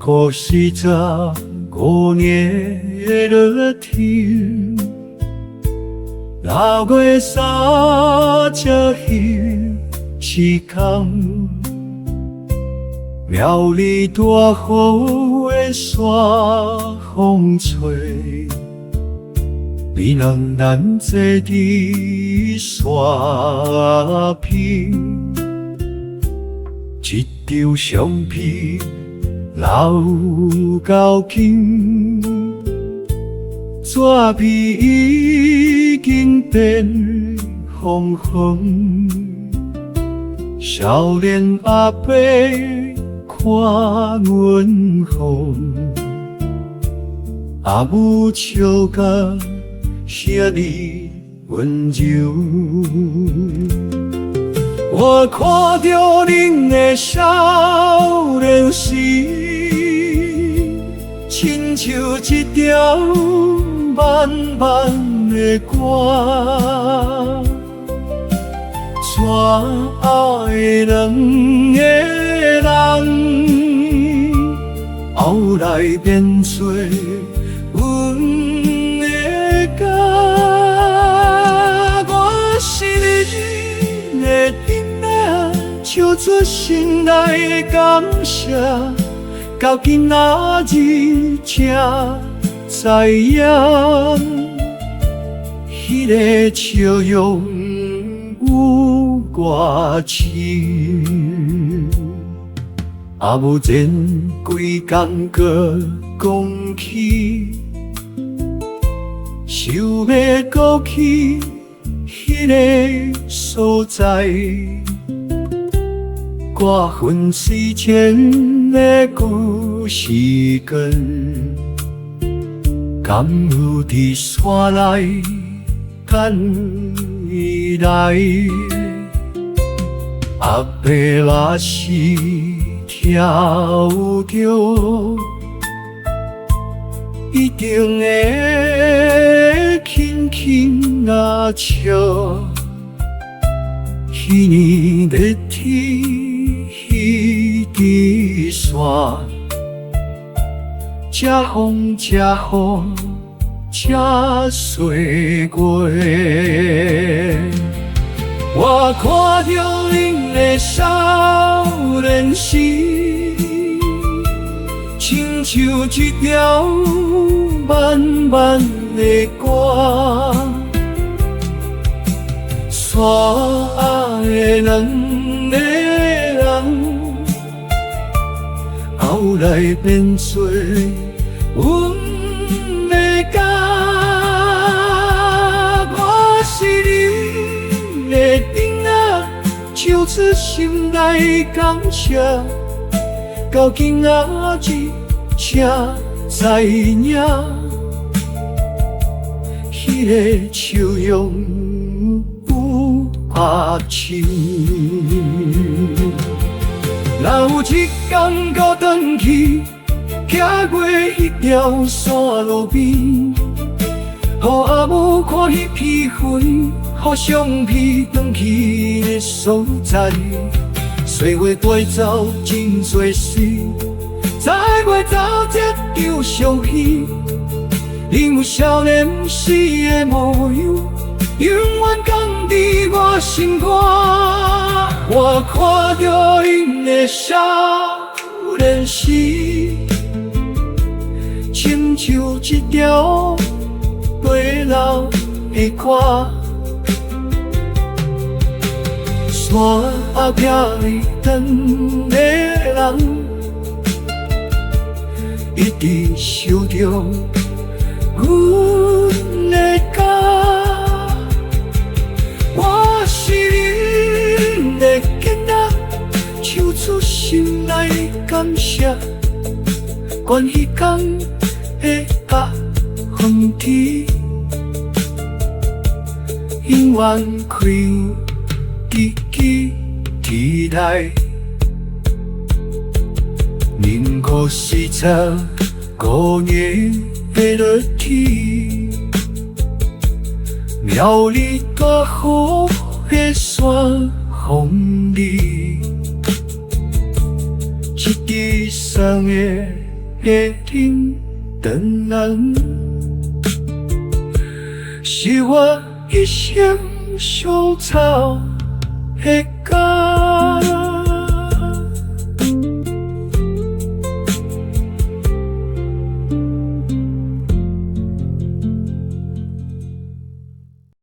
苦15年的热天，6月30日时空，苗栗大雨的山风吹，你两人坐伫山边，一张相片留到今，纸片已经变红红。少年阿伯看阮风，阿母笑甲遐尼温柔。我看着恁的少年时，亲像一条漫漫的歌，山后的两个人，后来变做阮的家。我是你的囡仔，唱出心内的感谢，到今仔日才知影，迄个笑容有偌深。阿母前规工搁讲起，想要过去迄个所在，挂分之前的故事根，敢有伫山内等伊来？阿伯若是听有着，一定会轻轻啊笑。迄年热天，迄支山，遮风遮雨遮岁月。我看着恁的少年时，亲像一条漫漫的歌，山下的两个人，后来变做阮的家。我是你的囡仔，唱出心内感谢，到今仔日才知影，迄个笑容有偌深。若有一天搁转去，行过迄条山路边，予阿母看迄片云，予相片转去的所在。岁月带走真多事，再过走这场相戏。恁有少年时的模样，永远放伫我心肝。我看着恁的少年时，亲像一条飞流的歌，山后壁里等的人，一直想着阮的家。我是恁的囡仔，唱出心内感谢，关迄天的甲风天，永远开记期待。民国45年的热天，苗栗大雨的山风里，一支送的的顶长人，是我一生所操的